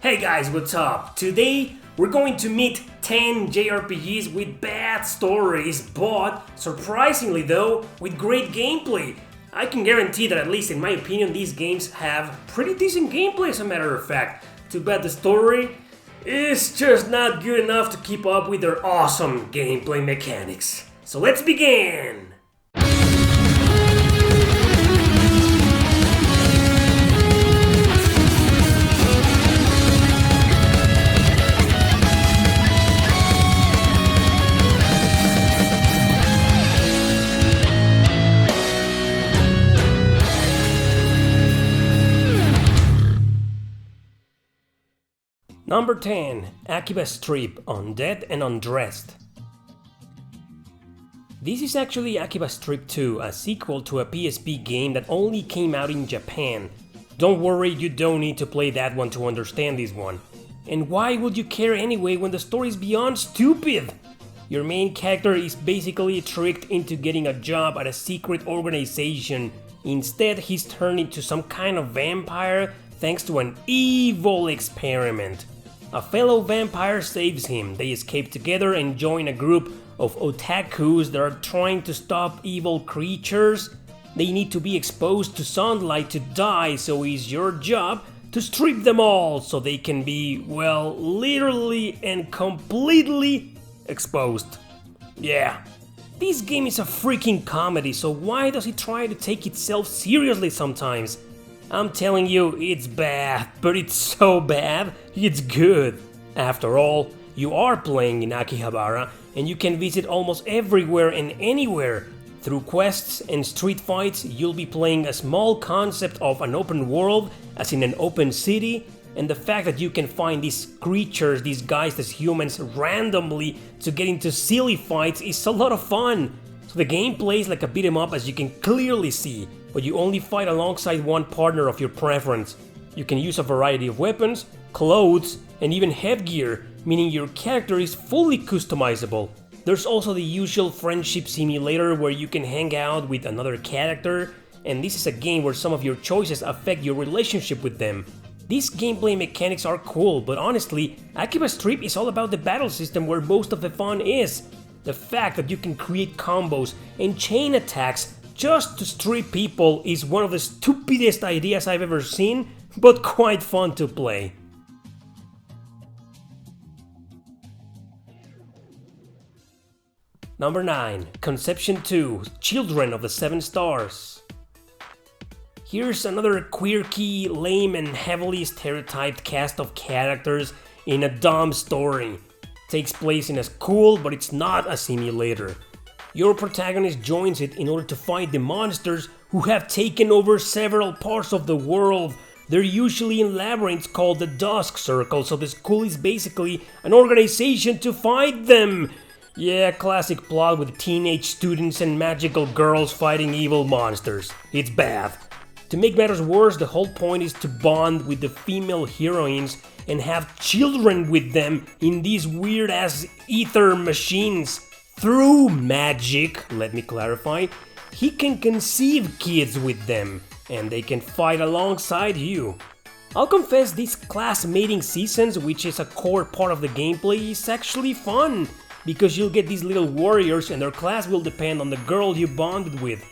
Hey guys, what's up? Today we're going to meet 10 JRPGs with bad stories, but surprisingly though, with great gameplay. I can guarantee that, at least in my opinion, these games have pretty decent gameplay as a matter of fact. Too bad the story is just not good enough to keep up with their awesome gameplay mechanics. So let's begin! Number 10. Akiba Strip, Undead and Undressed. This is actually Akiba Strip 2, a sequel to a PSP game that only came out in Japan. Don't worry, you don't need to play that one to understand this one. And why would you care anyway when the story is beyond stupid? Your main character is basically tricked into getting a job at a secret organization. Instead, he's turned into some kind of vampire thanks to an evil experiment. A fellow vampire saves him. They escape together and join a group of otakus that are trying to stop evil creatures. They need to be exposed to sunlight to die, so it's your job to strip them all so they can be, well, literally and completely exposed. Yeah. This game is a freaking comedy, so why does it try to take itself seriously sometimes? I'm telling you, it's bad, but it's so bad, it's good. After all, you are playing in Akihabara, and you can visit almost everywhere and anywhere. Through quests and street fights, you'll be playing a small concept of an open world, as in an open city, and the fact that you can find these creatures disguised as humans randomly to get into silly fights is a lot of fun. So the game plays like a beat 'em up, as you can clearly see, but you only fight alongside one partner of your preference. You can use a variety of weapons, clothes, and even headgear, meaning your character is fully customizable. There's also the usual friendship simulator where you can hang out with another character, and this is a game where some of your choices affect your relationship with them. These gameplay mechanics are cool, but honestly, Akiba Strip is all about the battle system where most of the fun is. The fact that you can create combos and chain attacks just to strip people is one of the stupidest ideas I've ever seen, but quite fun to play. Number 9. Conception 2, Children of the Seven Stars. Here's another quirky, lame and heavily stereotyped cast of characters in a dumb story. Takes place in a school, but it's not a simulator. Your protagonist joins it in order to fight the monsters who have taken over several parts of the world. They're usually in labyrinths called the Dusk Circle, so the school is basically an organization to fight them. Yeah, classic plot with teenage students and magical girls fighting evil monsters. It's bad. To make matters worse, the whole point is to bond with the female heroines and have children with them in these weird-ass ether machines. Through magic, let me clarify, he can conceive kids with them, and they can fight alongside you. I'll confess, these class mating seasons, which is a core part of the gameplay, is actually fun, because you'll get these little warriors and their class will depend on the girl you bonded with.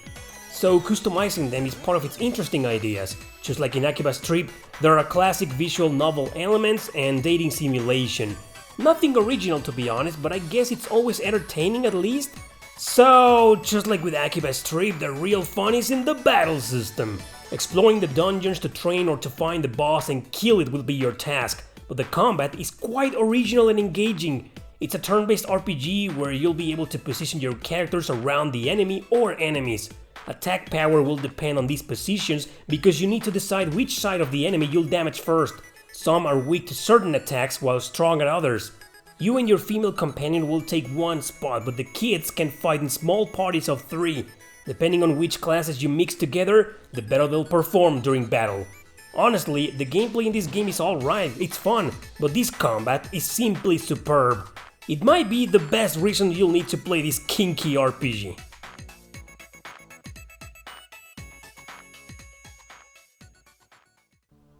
So customizing them is part of its interesting ideas. Just like in Akiba Strip, there are classic visual novel elements and dating simulation. Nothing original, to be honest, but I guess it's always entertaining at least. So, just like with Akiba Strip, the real fun is in the battle system. Exploring the dungeons to train or to find the boss and kill it will be your task, but the combat is quite original and engaging. It's a turn-based RPG where you'll be able to position your characters around the enemy or enemies. Attack power will depend on these positions because you need to decide which side of the enemy you'll damage first. Some are weak to certain attacks while strong at others. You and your female companion will take one spot, but the kids can fight in small parties of 3. Depending on which classes you mix together, the better they'll perform during battle. Honestly, the gameplay in this game is alright, it's fun, but this combat is simply superb. It might be the best reason you'll need to play this kinky RPG.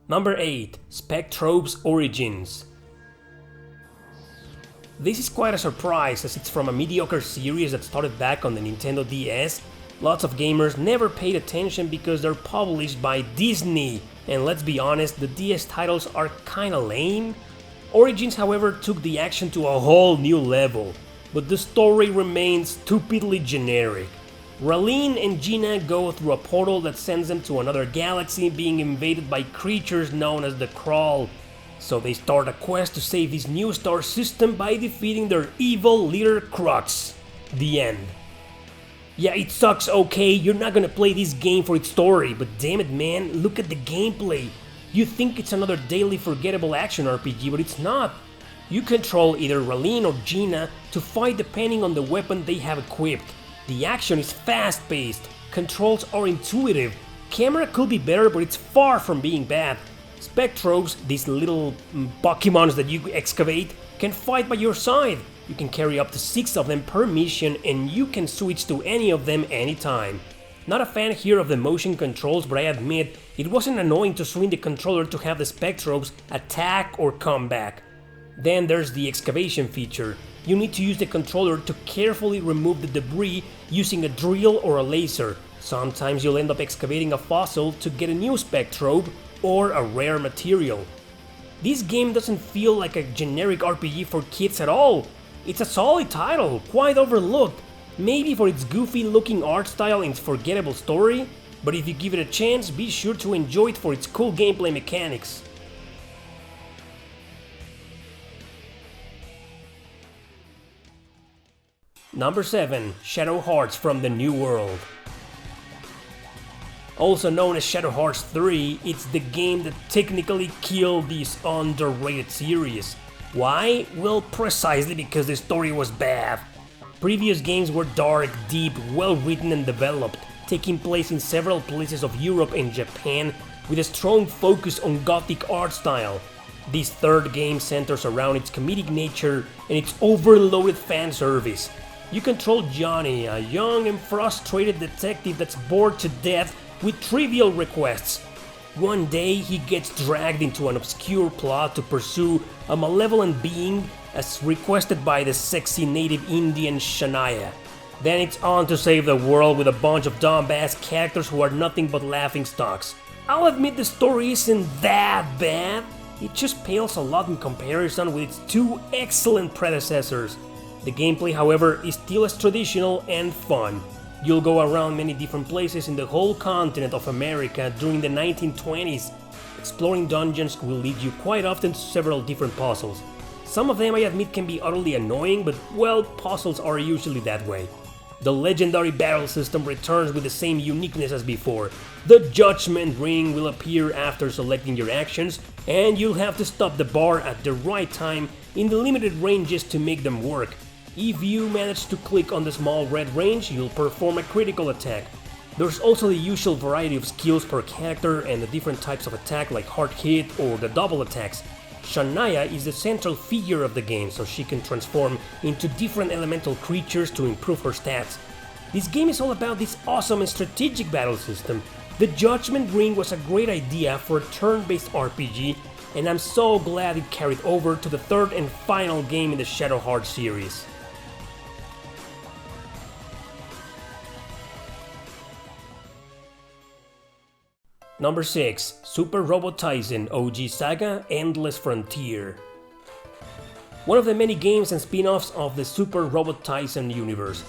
Number 8. Spectrobes Origins. This is quite a surprise as it's from a mediocre series that started back on the Nintendo DS. Lots of gamers never paid attention because they're published by Disney, and let's be honest, the DS titles are kinda lame. Origins, however, took the action to a whole new level, but the story remains stupidly generic. Raleen and Gina go through a portal that sends them to another galaxy being invaded by creatures known as the Crawl. So they start a quest to save this new star system by defeating their evil leader Crux. The end. Yeah, it sucks, okay, you're not gonna play this game for its story, but damn it man, look at the gameplay. You think it's another daily forgettable action RPG, but it's not. You control either Raleen or Gina to fight depending on the weapon they have equipped. The action is fast-paced, controls are intuitive, camera could be better but it's far from being bad. Spectrobes, these little Pokemons that you excavate, can fight by your side. You can carry up to 6 of them per mission and you can switch to any of them anytime. Not a fan here of the motion controls, but I admit it wasn't annoying to swing the controller to have the Spectrobes attack or come back. Then there's the excavation feature. You need to use the controller to carefully remove the debris using a drill or a laser. Sometimes you'll end up excavating a fossil to get a new Spectrobe or a rare material. This game doesn't feel like a generic RPG for kids at all. It's a solid title, quite overlooked, maybe for its goofy looking art style and its forgettable story, but if you give it a chance, be sure to enjoy it for its cool gameplay mechanics. Number 7. Shadowhearts from the New World. Also known as Shadowhearts 3, it's the game that technically killed this underrated series. Why? Well, precisely because the story was bad. Previous games were dark, deep, well written and developed, taking place in several places of Europe and Japan with a strong focus on gothic art style. This third game centers around its comedic nature and its overloaded fan service. You control Johnny, a young and frustrated detective that's bored to death with trivial requests. One day he gets dragged into an obscure plot to pursue a malevolent being as requested by the sexy native Indian Shania. Then it's on to save the world with a bunch of dumbass characters who are nothing but laughingstocks. I'll admit the story isn't that bad, it just pales a lot in comparison with its 2 excellent predecessors. The gameplay, however, is still as traditional and fun. You'll go around many different places in the whole continent of America during the 1920s. Exploring dungeons will lead you quite often to several different puzzles. Some of them, I admit, can be utterly annoying, but well, puzzles are usually that way. The legendary battle system returns with the same uniqueness as before. The Judgment Ring will appear after selecting your actions, and you'll have to stop the bar at the right time in the limited ranges to make them work. If you manage to click on the small red range, you'll perform a critical attack. There's also the usual variety of skills per character and the different types of attack like hard hit or the double attacks. Shania is the central figure of the game, so she can transform into different elemental creatures to improve her stats. This game is all about this awesome and strategic battle system. The Judgment Ring was a great idea for a turn-based RPG, and I'm so glad it carried over to the third and final game in the Shadowhearts series. Number 6. Super Robotizing OG Saga Endless Frontier. One of the many games and spin-offs of the Super Robotizing universe.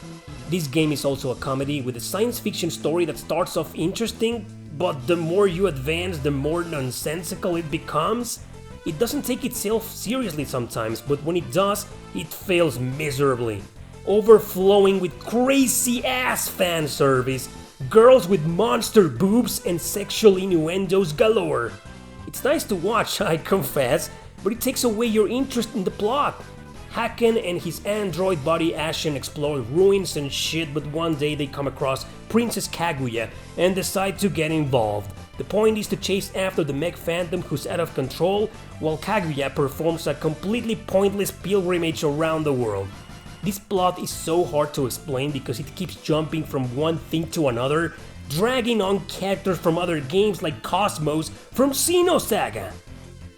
This game is also a comedy with a science fiction story that starts off interesting, but the more you advance, the more nonsensical it becomes. It doesn't take itself seriously sometimes, but when it does, it fails miserably. Overflowing with crazy-ass fan service, girls with monster boobs and sexual innuendos galore. It's nice to watch, I confess, but it takes away your interest in the plot. Haken and his android buddy Ashen explore ruins and shit, but one day they come across Princess Kaguya and decide to get involved. The point is to chase after the mech phantom who's out of control, while Kaguya performs a completely pointless pilgrimage around the world. This plot is so hard to explain because it keeps jumping from one thing to another dragging on characters from other games like Cosmos from Saga.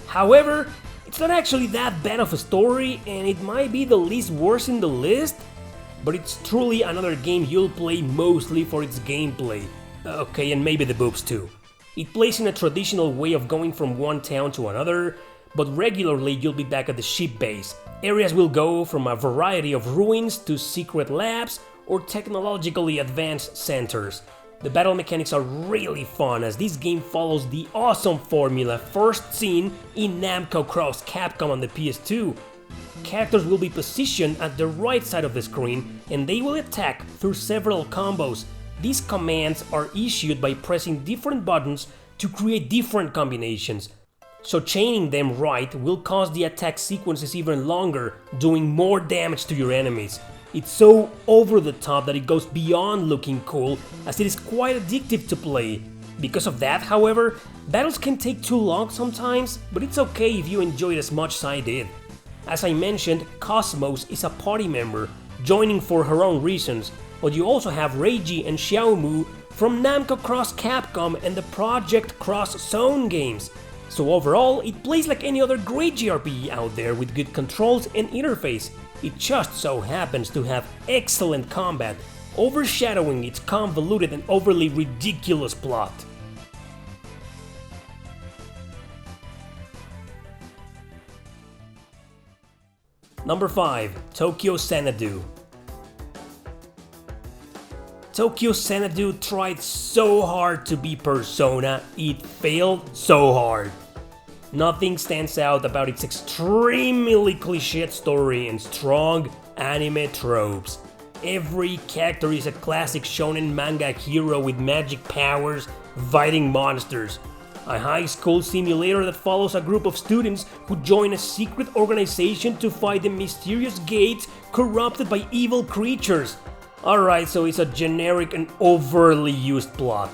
However, it's not actually that bad of a story, and it might be the least worst in the list, but it's truly another game you'll play mostly for its gameplay. Okay, and maybe the boobs too. It plays in a traditional way of going from one town to another, but regularly you'll be back at the ship base. Areas will go from a variety of ruins to secret labs or technologically advanced centers. The battle mechanics are really fun, as this game follows the awesome formula first seen in Namco Cross Capcom on the PS2. Characters will be positioned at the right side of the screen and they will attack through several combos. These commands are issued by pressing different buttons to create different combinations. So chaining them right will cause the attack sequences even longer, doing more damage to your enemies. It's so over the top that it goes beyond looking cool, as it is quite addictive to play. Because of that, however, battles can take too long sometimes, but it's okay if you enjoy it as much as I did. As I mentioned, Cosmos is a party member, joining for her own reasons, but you also have Reiji and Xiaomu from Namco Cross Capcom and the Project Cross Zone games. So overall, it plays like any other great JRPG out there with good controls and interface. It just so happens to have excellent combat, overshadowing its convoluted and overly ridiculous plot. Number 5. Tokyo Xanadu. Tokyo Xanadu tried so hard to be Persona, it failed so hard. Nothing stands out about its extremely cliched story and strong anime tropes. Every character is a classic shonen manga hero with magic powers, fighting monsters. A high school simulator that follows a group of students who join a secret organization to fight the mysterious gates corrupted by evil creatures. Alright, so it's a generic and overly used plot.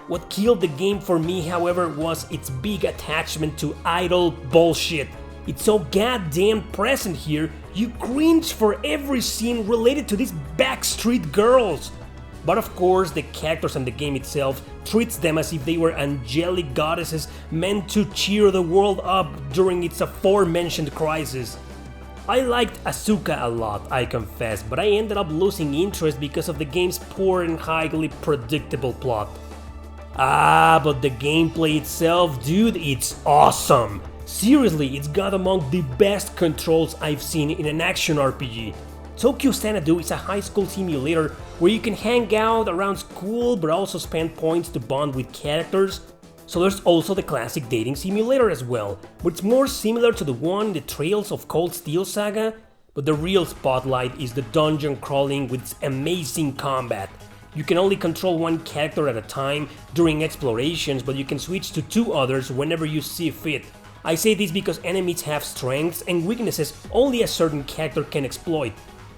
What killed the game for me, however, was its big attachment to idol bullshit. It's so goddamn present here, you cringe for every scene related to these backstreet girls. But of course, the characters and the game itself treats them as if they were angelic goddesses meant to cheer the world up during its aforementioned crisis. I liked Asuka a lot, I confess, but I ended up losing interest because of the game's poor and highly predictable plot. But the gameplay itself, dude, it's awesome! Seriously, it's got among the best controls I've seen in an action RPG. Tokyo Xanadu is a high school simulator where you can hang out around school but also spend points to bond with characters. So there's also the classic dating simulator as well, but it's more similar to the one in the Trails of Cold Steel saga, but the real spotlight is the dungeon crawling with its amazing combat. You can only control one character at a time during explorations, but you can switch to two others whenever you see fit. I say this because enemies have strengths and weaknesses only a certain character can exploit.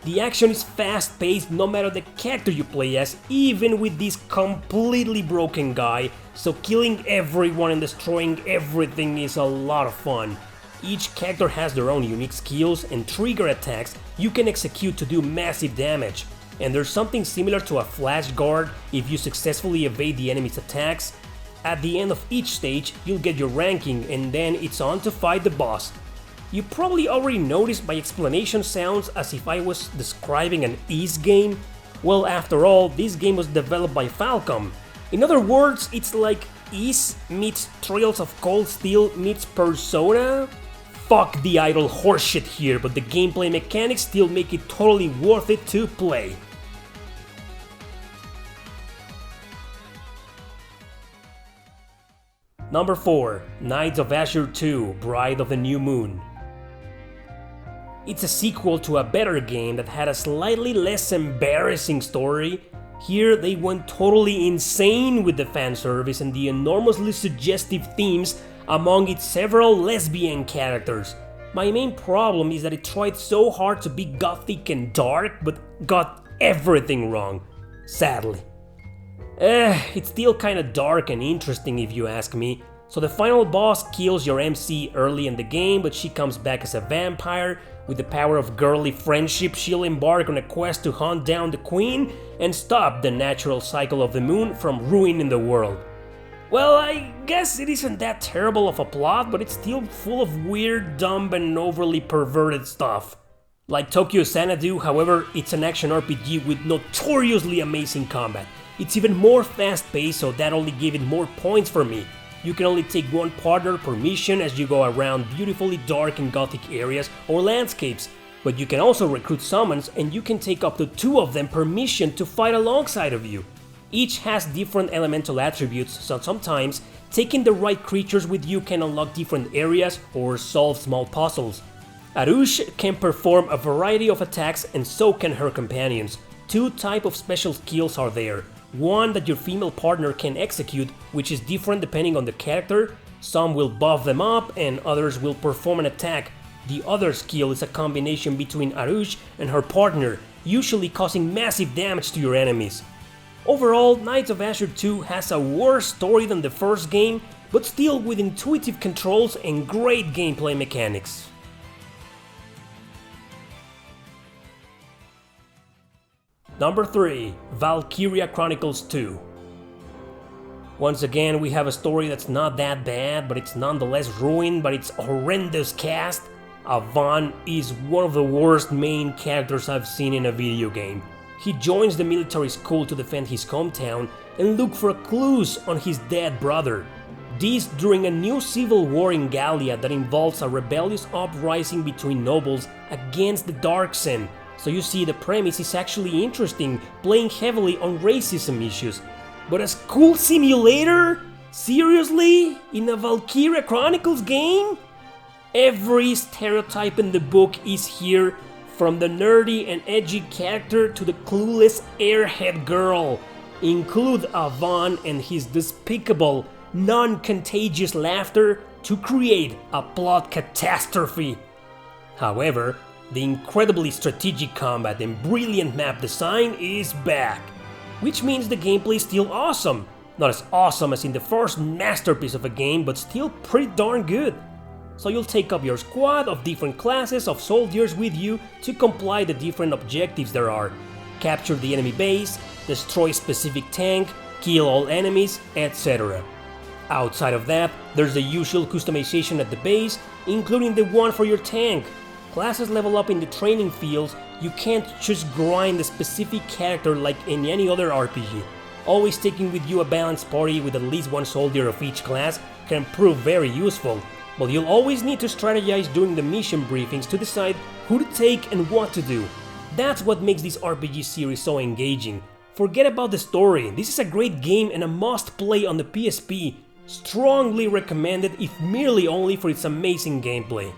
The action is fast-paced no matter the character you play as, even with this completely broken guy, so killing everyone and destroying everything is a lot of fun. Each character has their own unique skills and trigger attacks you can execute to do massive damage. And there's something similar to a flash guard if you successfully evade the enemy's attacks. At the end of each stage, you'll get your ranking and then it's on to fight the boss. You probably already noticed my explanation sounds as if I was describing an Ys game. Well, after all, this game was developed by Falcom. In other words, it's like Ys meets Trails of Cold Steel meets Persona? Fuck the idle horseshit here, but the gameplay mechanics still make it totally worth it to play. Number 4. Knights of Azure 2, Bride of the New Moon. It's a sequel to a better game that had a slightly less embarrassing story. Here they went totally insane with the fan service and the enormously suggestive themes among its several lesbian characters. My main problem is that it tried so hard to be gothic and dark, but got everything wrong, sadly. It's still kinda dark and interesting if you ask me. So the final boss kills your MC early in the game, but she comes back as a vampire. With the power of girly friendship, she'll embark on a quest to hunt down the queen and stop the natural cycle of the moon from ruining the world. Well, I guess it isn't that terrible of a plot, but it's still full of weird, dumb, and overly perverted stuff. Like Tokyo Xanadu, however, it's an action RPG with notoriously amazing combat. It's even more fast-paced, so that only gave it more points for me. You can only take one partner per mission as you go around beautifully dark and gothic areas or landscapes, but you can also recruit summons and you can take up to 2 of them per mission to fight alongside of you. Each has different elemental attributes, so sometimes taking the right creatures with you can unlock different areas or solve small puzzles. Arush can perform a variety of attacks and so can her companions. 2 types of special skills are there. One that your female partner can execute, which is different depending on the character. Some will buff them up and others will perform an attack. The other skill is a combination between Arush and her partner, usually causing massive damage to your enemies. Overall, Knights of Azure 2 has a worse story than the first game, but still with intuitive controls and great gameplay mechanics. Number 3. Valkyrie Chronicles 2. Once again, we have a story that's not that bad, but it's nonetheless ruined by its horrendous cast. Avan is one of the worst main characters I've seen in a video game. He joins the military school to defend his hometown and look for clues on his dead brother. This during a new civil war in Gallia that involves a rebellious uprising between nobles against the Darksen. So you see, the premise is actually interesting, playing heavily on racism issues. But a school simulator? Seriously? In a Valkyrie Chronicles game? Every stereotype in the book is here, from the nerdy and edgy character to the clueless airhead girl. Include Avan and his despicable, non-contagious laughter to create a plot catastrophe. However, the incredibly strategic combat and brilliant map design is back, which means the gameplay is still awesome. Not as awesome as in the first masterpiece of a game, but still pretty darn good. So you'll take up your squad of different classes of soldiers with you to comply the different objectives there are. Capture the enemy base, destroy specific tank, kill all enemies, etc. Outside of that, there's the usual customization at the base, including the one for your tank. Classes level up in the training fields. You can't just grind a specific character like in any other RPG. Always taking with you a balanced party with at least one soldier of each class can prove very useful, but you'll always need to strategize during the mission briefings to decide who to take and what to do. That's what makes this RPG series so engaging. Forget about the story, this is a great game and a must play on the PSP. Strongly recommended, if merely only for its amazing gameplay.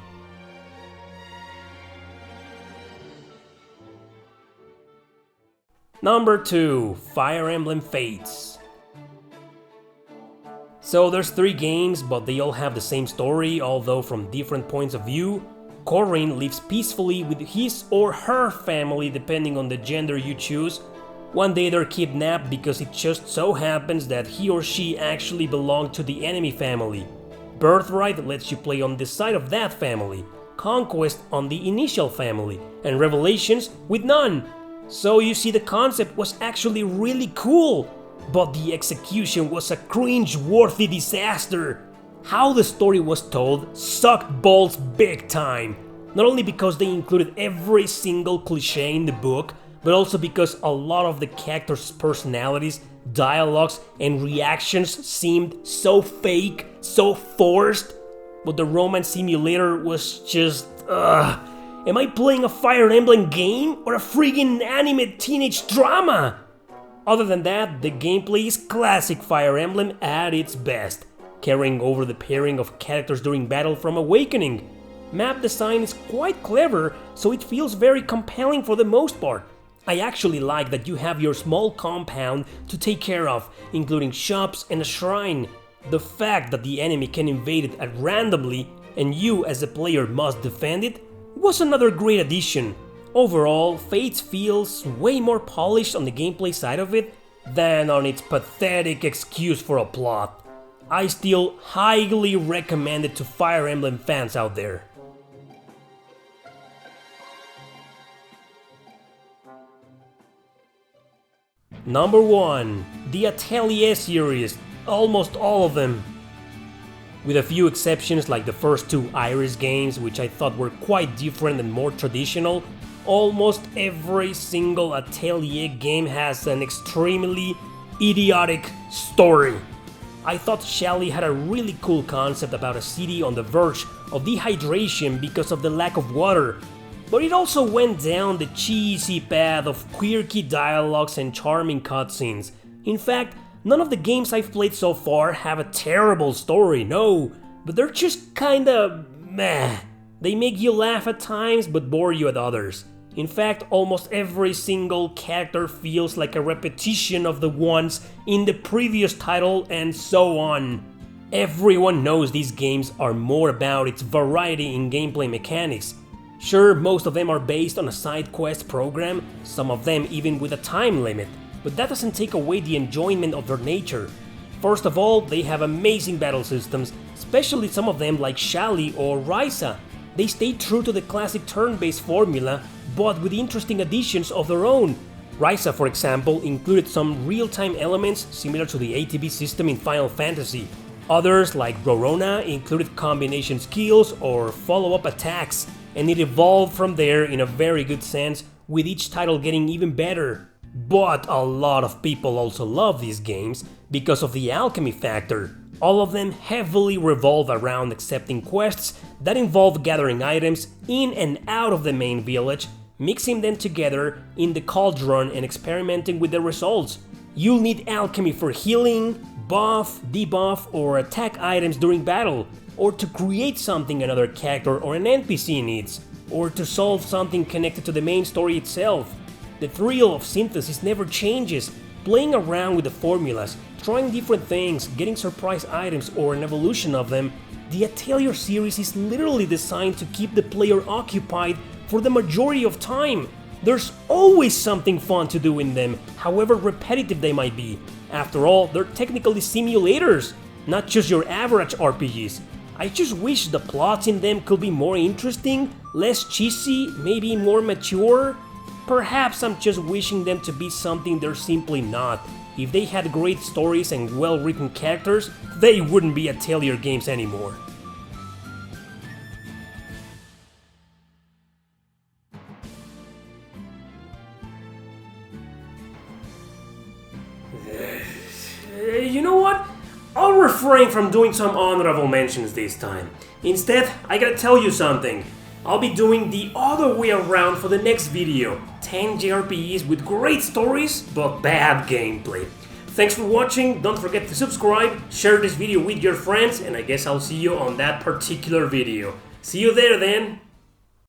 Number 2. Fire Emblem Fates. So there's 3 games, but they all have the same story, although from different points of view. Corrin lives peacefully with his or her family depending on the gender you choose. One day they're kidnapped because it just so happens that he or she actually belonged to the enemy family. Birthright lets you play on the side of that family, Conquest on the initial family, and Revelations with none. So you see, the concept was actually really cool, but the execution was a cringe-worthy disaster. How the story was told sucked balls big time, not only because they included every single cliché in the book, but also because a lot of the characters' personalities, dialogues, and reactions seemed so fake, so forced. But the romance simulator was just, am I playing a Fire Emblem game or a friggin' anime teenage drama? Other than that, the gameplay is classic Fire Emblem at its best, carrying over the pairing of characters during battle from Awakening. Map design is quite clever, so it feels very compelling for the most part. I actually like that you have your small compound to take care of, including shops and a shrine. The fact that the enemy can invade it at randomly and you as a player must defend it was another great addition. Overall, Fates feels way more polished on the gameplay side of it than on its pathetic excuse for a plot. I still highly recommend it to Fire Emblem fans out there. Number 1. The Atelier series, almost all of them. With a few exceptions like the first 2 Iris games, which I thought were quite different and more traditional, almost every single Atelier game has an extremely idiotic story. I thought Shally had a really cool concept about a city on the verge of dehydration because of the lack of water, but it also went down the cheesy path of quirky dialogues and charming cutscenes. In fact, none of the games I've played so far have a terrible story, no, but they're just kinda meh. They make you laugh at times but bore you at others. In fact, almost every single character feels like a repetition of the ones in the previous title and so on. Everyone knows these games are more about its variety in gameplay mechanics. Sure, most of them are based on a side quest program, some of them even with a time limit, but that doesn't take away the enjoyment of their nature. First of all, they have amazing battle systems, especially some of them like Shally or Risa. They stay true to the classic turn-based formula, but with interesting additions of their own. Risa, for example, included some real-time elements similar to the ATB system in Final Fantasy. Others, like Rorona, included combination skills or follow-up attacks, and it evolved from there in a very good sense, with each title getting even better. But a lot of people also love these games because of the alchemy factor. All of them heavily revolve around accepting quests that involve gathering items in and out of the main village, mixing them together in the cauldron and experimenting with the results. You'll need alchemy for healing, buff, debuff, or attack items during battle, or to create something another character or an NPC needs, or to solve something connected to the main story itself. The thrill of synthesis never changes, playing around with the formulas, trying different things, getting surprise items or an evolution of them. The Atelier series is literally designed to keep the player occupied for the majority of time. There's always something fun to do in them, however repetitive they might be. After all, they're technically simulators, not just your average RPGs. I just wish the plots in them could be more interesting, less cheesy, maybe more mature. Perhaps I'm just wishing them to be something they're simply not. If they had great stories and well-written characters, they wouldn't be Atelier games anymore. You know what? I'll refrain from doing some honorable mentions this time. Instead, I gotta tell you something. I'll be doing the other way around for the next video. 10 JRPGs with great stories, but bad gameplay. Thanks for watching, don't forget to subscribe, share this video with your friends, and I guess I'll see you on that particular video. See you there then!